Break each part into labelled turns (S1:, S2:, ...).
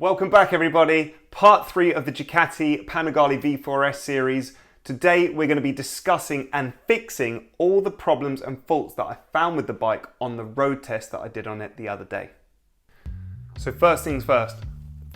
S1: Welcome back everybody, part 3 of the Ducati V4s Series. Today we're going to be discussing and fixing all the problems and faults that I found with the bike on the road test that I did on it the other day. So first things first,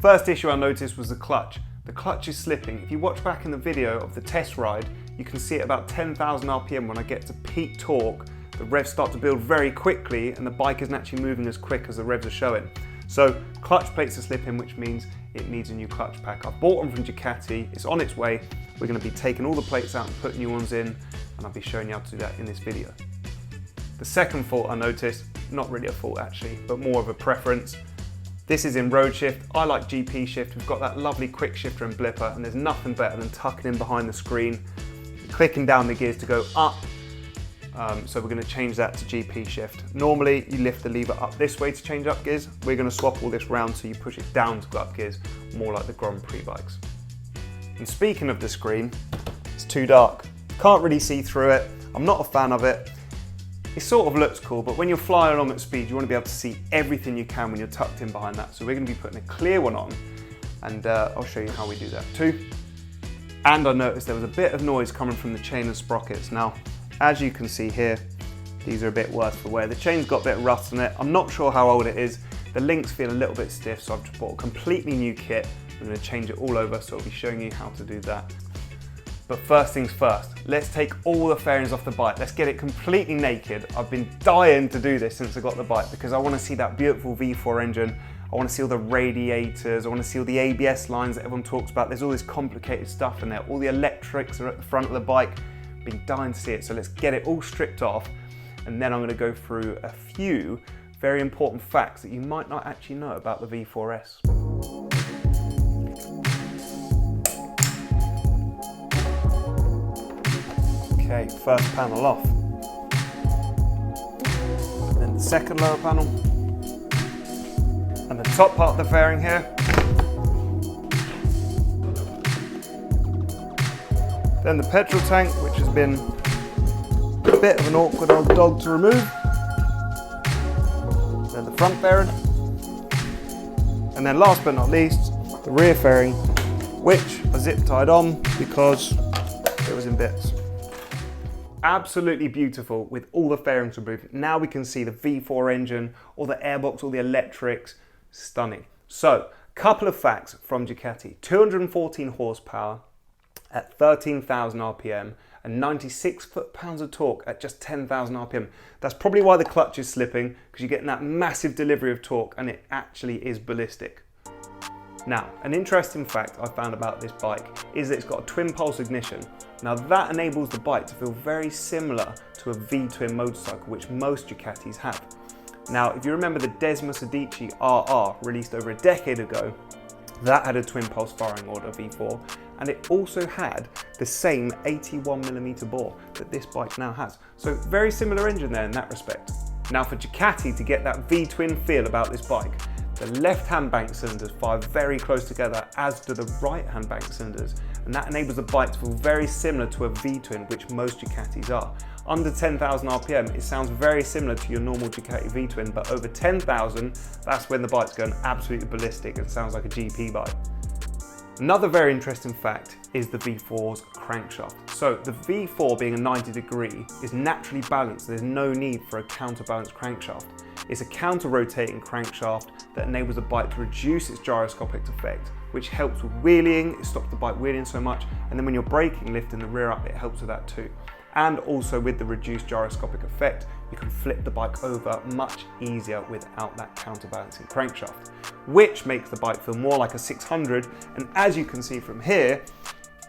S1: first issue I noticed was the clutch. The clutch is slipping. If you watch back in the video of the test ride, you can see at about 10,000 RPM when I get to peak torque, the revs start to build very quickly and the bike isn't actually moving as quick as the revs are showing. So clutch plates are slipping, which means it needs a new clutch pack. I've bought them from Ducati, it's on its way. We're going to be taking all the plates out and putting new ones in, and I'll be showing you how to do that in this video. The second fault I noticed, not really a fault actually, but more of a preference. This is in road shift. I like GP shift. We've got that lovely quick shifter and blipper, and there's nothing better than tucking in behind the screen, clicking down the gears to go up. So we're going to change that to GP shift. Normally you lift the lever up this way to change up gears. We're going to swap all this round so you push it down to go up gears, more like the Grand Prix bikes. And speaking of the screen, it's too dark. Can't really see through it. I'm not a fan of it. It sort of looks cool, but when you're flying along at speed, you want to be able to see everything you can when you're tucked in behind that. So we're going to be putting a clear one on, and I'll show you how we do that too. And I noticed there was a bit of noise coming from the chain and sprockets. Now, as you can see here, these are a bit worse for wear. The chain's got a bit of rust on it. I'm not sure how old it is. The links feel a little bit stiff, so I've just bought a completely new kit. I'm going to change it all over, so I'll be showing you how to do that. But first things first, let's take all the fairings off the bike. Let's get it completely naked. I've been dying to do this since I got the bike because I want to see that beautiful V4 engine. I want to see all the radiators. I want to see all the ABS lines that everyone talks about. There's all this complicated stuff in there. All the electrics are at the front of the bike. Been dying to see it, so let's get it all stripped off, and then I'm going to go through a few very important facts that you might not actually know about the V4s. Okay, first panel off, then the second lower panel, and the top part of the fairing here. Then the petrol tank, which has been a bit of an awkward old dog to remove. Then the front fairing. And then last but not least, the rear fairing, which I zip tied on because it was in bits. Absolutely beautiful with all the fairings removed. Now we can see the V4 engine, all the airbox, all the electrics, stunning. So, couple of facts from Ducati. 214 horsepower, at 13,000 RPM and 96 foot-pounds of torque at just 10,000 RPM. That's probably why the clutch is slipping, because you're getting that massive delivery of torque and it actually is ballistic. Now, an interesting fact I found about this bike is that it's got a twin pulse ignition. Now that enables the bike to feel very similar to a V-twin motorcycle, which most Ducatis have. Now, if you remember the Desmos Adichie RR released over a decade ago, that had a twin pulse firing order V4, and it also had the same 81mm bore that this bike now has. So very similar engine there in that respect. Now for Ducati to get that V-twin feel about this bike, the left-hand bank cylinders fire very close together, as do the right-hand bank cylinders, and that enables the bike to feel very similar to a V-twin, which most Ducatis are. Under 10,000 RPM, it sounds very similar to your normal Ducati V-twin, but over 10,000, that's when the bike's going absolutely ballistic and sounds like a GP bike. Another very interesting fact is the V4's crankshaft. So the V4 being a 90 degree is naturally balanced. There's no need for a counterbalanced crankshaft. It's a counter-rotating crankshaft that enables the bike to reduce its gyroscopic effect, which helps with wheeling. It stops the bike wheeling so much, and then when you're braking, lifting the rear up, it helps with that too. And also with the reduced gyroscopic effect, you can flip the bike over much easier without that counterbalancing crankshaft, which makes the bike feel more like a 600. And as you can see from here,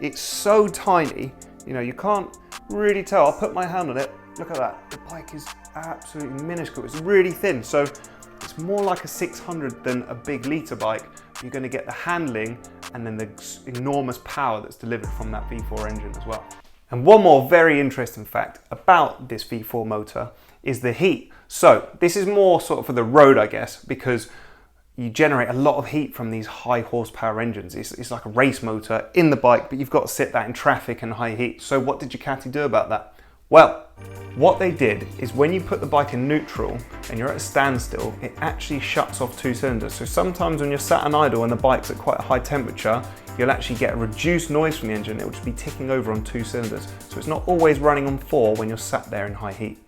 S1: it's so tiny, you can't really tell. I'll put my hand on it, look at that. The bike is absolutely minuscule. It's really thin, so it's more like a 600 than a big litre bike. You're going to get the handling and then the enormous power that's delivered from that V4 engine as well. And one more very interesting fact about this V4 motor is the heat. So this is more sort of for the road, I guess, because you generate a lot of heat from these high horsepower engines. It's like a race motor in the bike, but you've got to sit that in traffic and high heat. So what did Ducati do about that? Well, What they did is when you put the bike in neutral and you're at a standstill, it actually shuts off 2 cylinders. So sometimes when you're sat on idle and the bike's at quite a high temperature, you'll actually get a reduced noise from the engine. It will just be ticking over on 2 cylinders. So it's not always running on 4 when you're sat there in high heat.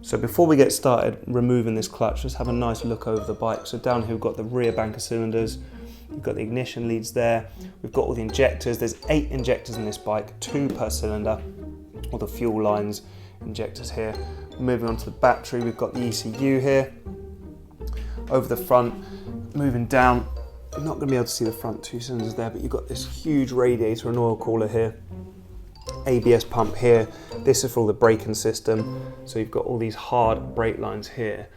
S1: So before we get started removing this clutch, let's have a nice look over the bike. So down here we've got the rear bank of cylinders, we've got the ignition leads there, we've got all the injectors. There's 8 injectors in this bike, 2 per cylinder, all the fuel lines, injectors here. Moving on to the battery, we've got the ECU here. Over the front, moving down, you're not going to be able to see the front 2 cylinders there, but you've got this huge radiator and oil cooler here. ABS pump here. This is for all the braking system. So you've got all these hard brake lines here,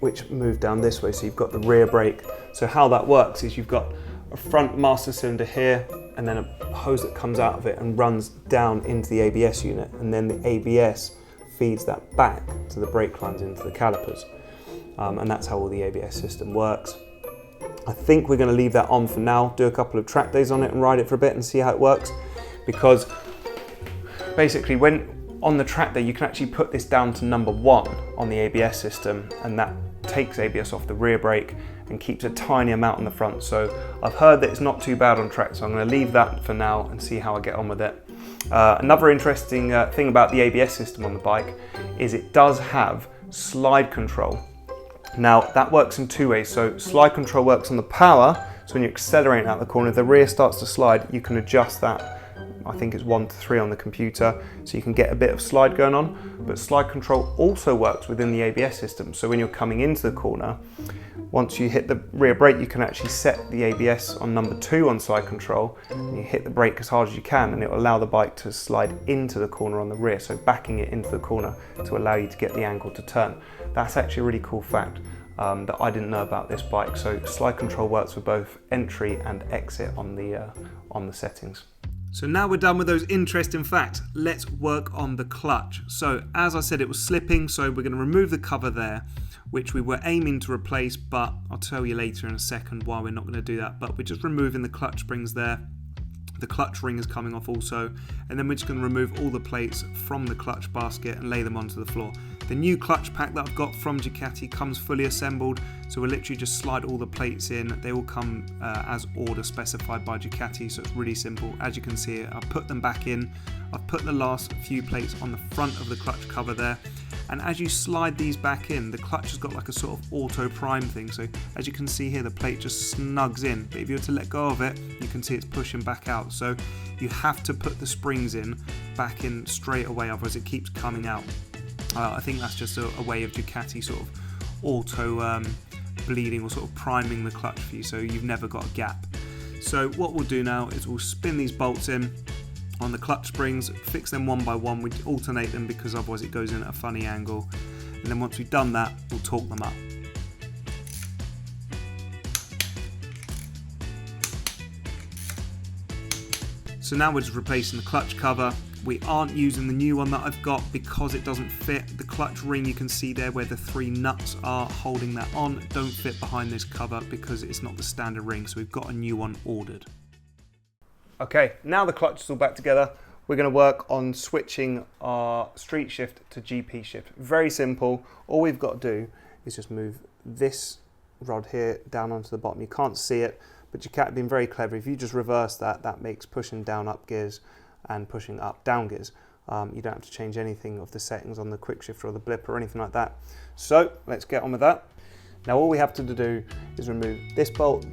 S1: which move down this way. So you've got the rear brake. So how that works is you've got a front master cylinder here, and then a hose that comes out of it and runs down into the ABS unit. And then the ABS feeds that back to the brake lines into the calipers. And that's how all the ABS system works. I think we're going to leave that on for now, do a couple of track days on it and ride it for a bit and see how it works. Because basically when on the track day, you can actually put this down to number 1 on the ABS system, and that takes ABS off the rear brake and keeps a tiny amount on the front. So I've heard that it's not too bad on track, so I'm going to leave that for now and see how I get on with it. Another interesting thing about the ABS system on the bike is it does have slide control. Now that works in 2 ways. So slide control works on the power, so when you're accelerating out the corner, if the rear starts to slide, you can adjust that. I think it's 1 to 3 on the computer, so you can get a bit of slide going on. But slide control also works within the ABS system. So when you're coming into the corner, once you hit the rear brake, you can actually set the ABS on number 2 on slide control, and you hit the brake as hard as you can, and it will allow the bike to slide into the corner on the rear, so backing it into the corner to allow you to get the angle to turn. That's actually a really cool fact that I didn't know about this bike. So slide control works for both entry and exit on the settings. So now we're done with those interesting facts, let's work on the clutch. So as I said, it was slipping, so we're going to remove the cover there, which we were aiming to replace, but I'll tell you later in a second why we're not going to do that. But we're just removing the clutch springs there. The clutch ring is coming off also, and then we're just going to remove all the plates from the clutch basket and lay them onto the floor. The new clutch pack that I've got from Ducati comes fully assembled, so we'll literally just slide all the plates in. They all come as order specified by Ducati, so it's really simple. As you can see, I've put them back in. I've put the last few plates on the front of the clutch cover there, and as you slide these back in, the clutch has got like a sort of auto prime thing. So as you can see here, the plate just snugs in, but if you were to let go of it, you can see it's pushing back out. So you have to put the springs in back in straight away, otherwise it keeps coming out. I think that's just a way of Ducati sort of auto bleeding or sort of priming the clutch for you, so you've never got a gap. So what we'll do now is we'll spin these bolts in on the clutch springs, fix them one by one. We alternate them because otherwise it goes in at a funny angle, and then once we've done that, we'll torque them up. So now we're just replacing the clutch cover. We aren't using the new one that I've got because it doesn't fit. The clutch ring, you can see there where the 3 nuts are holding that on, don't fit behind this cover because it's not the standard ring, so we've got a new one ordered. Okay, now the clutch is all back together, we're going to work on switching our street shift to GP shift. Very simple. All we've got to do is just move this rod here down onto the bottom. You can't see it, but Ducati have been very clever. If you just reverse that, that makes pushing down up gears and pushing up down gears. You don't have to change anything of the settings on the quick shifter or the blip or anything like that. So let's get on with that. Now all we have to do is remove this bolt,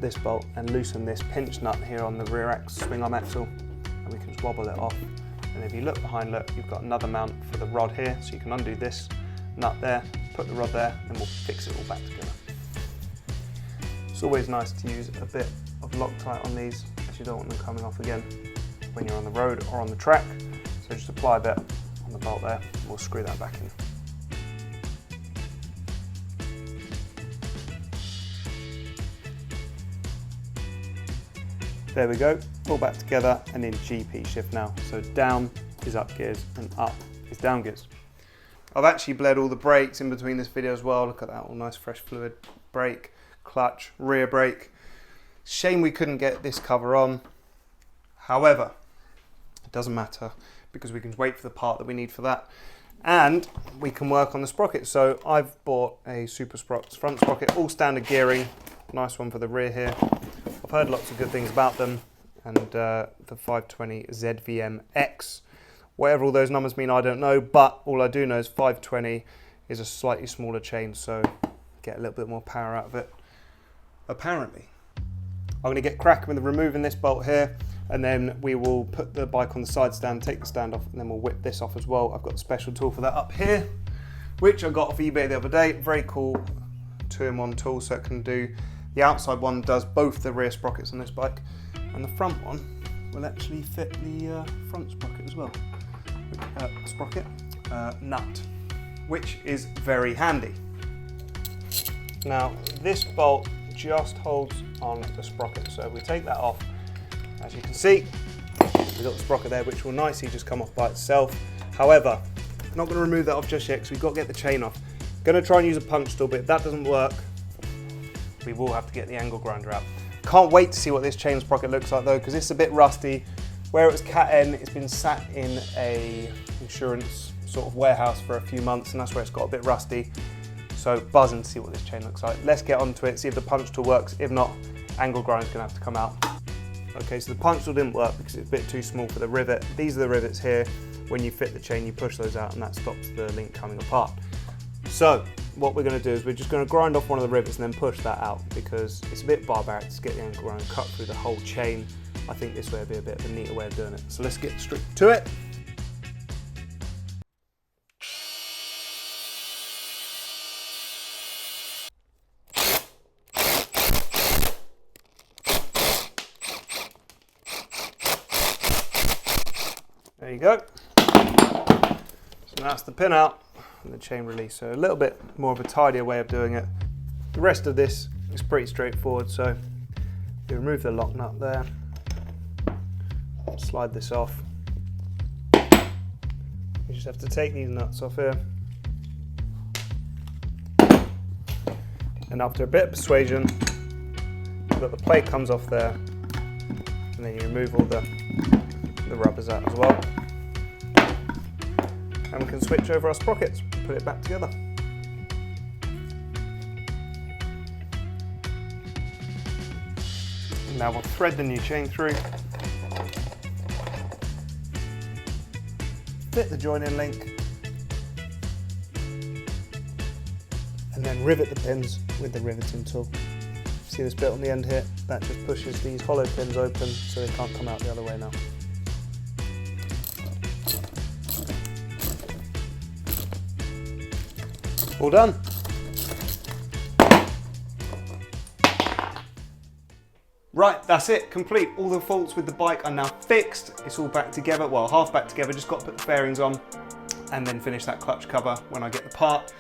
S1: and loosen this pinch nut here on the rear swing arm axle, and we can just wobble it off. And if you look behind, look, you've got another mount for the rod here, so you can undo this nut there, put the rod there, and we'll fix it all back together. It's always nice to use a bit of Loctite on these, as you don't want them coming off again when you're on the road or on the track. So just apply a bit on the bolt there, and we'll screw that back in. There we go, all back together and in GP shift now. So down is up gears and up is down gears. I've actually bled all the brakes in between this video as well. Look at that, all nice fresh fluid. Brake, clutch, rear brake. Shame we couldn't get this cover on. However, it doesn't matter because we can wait for the part that we need for that. And we can work on the sprocket. So I've bought a Super Sprockets front sprocket, all standard gearing. Nice one for the rear here. I've heard lots of good things about them. And the 520 ZVMX. Whatever all those numbers mean, I don't know. But all I do know is 520 is a slightly smaller chain, so get a little bit more power out of it, apparently. I'm going to get cracking with removing this bolt here, and then we will put the bike on the side stand, take the stand off, and then we'll whip this off as well. I've got a special tool for that up here, which I got off eBay the other day. Very cool 2-in-1 tool, so it can do, the outside one does both the rear sprockets on this bike, and the front one will actually fit the front sprocket as well. Sprocket nut, which is very handy. Now this bolt just holds on the sprocket, so we take that off. As you can see, we've got the sprocket there, which will nicely just come off by itself. However, I'm not going to remove that off just yet because we've got to get the chain off. Going to try and use a punch tool, but if that doesn't work, we will have to get the angle grinder out. Can't wait to see what this chain sprocket looks like though, because it's a bit rusty. Where it was Cat N, it's been sat in a insurance sort of warehouse for a few months, and that's where it's got a bit rusty. So buzzing to see what this chain looks like. Let's get onto it, see if the punch tool works. If not, angle grinder's gonna have to come out. Okay, so the punch tool didn't work because it's a bit too small for the rivet. These are the rivets here. When you fit the chain, you push those out and that stops the link coming apart. So what we're gonna do is we're just gonna grind off one of the rivets and then push that out, because it's a bit barbaric to get the angle grinder cut through the whole chain. I think this way would be a bit of a neater way of doing it. So let's get straight to it. There you go. So that's the pin out and the chain release. So a little bit more of a tidier way of doing it. The rest of this is pretty straightforward. So you remove the lock nut there. Slide this off. You just have to take these nuts off here. And after a bit of persuasion, the plate comes off there. And then you remove all the rubbers out as well. And we can switch over our sprockets, put it back together. And now we'll thread the new chain through. Fit the join-in link, and then rivet the pins with the riveting tool. See this bit on the end here? That just pushes these hollow pins open so they can't come out the other way now. All done. Right, that's it, complete. All the faults with the bike are now fixed. It's all back together, well, half back together. Just got to put the fairings on and then finish that clutch cover when I get the part.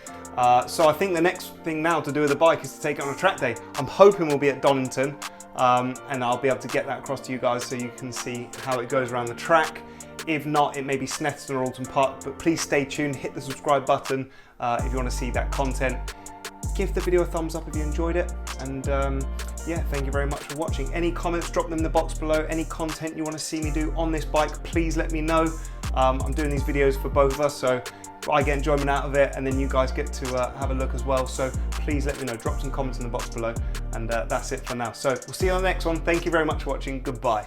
S1: So I think the next thing now to do with the bike is to take it on a track day. I'm hoping we'll be at Donington, and I'll be able to get that across to you guys so you can see how it goes around the track. If not, it may be Snetterton or Alton Park, but please stay tuned, hit the subscribe button if you want to see that content. Give the video a thumbs up if you enjoyed it, and yeah, thank you very much for watching. Any comments, drop them in the box below. Any content you want to see me do on this bike, please let me know. I'm doing these videos for both of us, so I get enjoyment out of it, and then you guys get to have a look as well. So please let me know, drop some comments in the box below, and that's it for now. So we'll see you on the next one. Thank you very much for watching. Goodbye.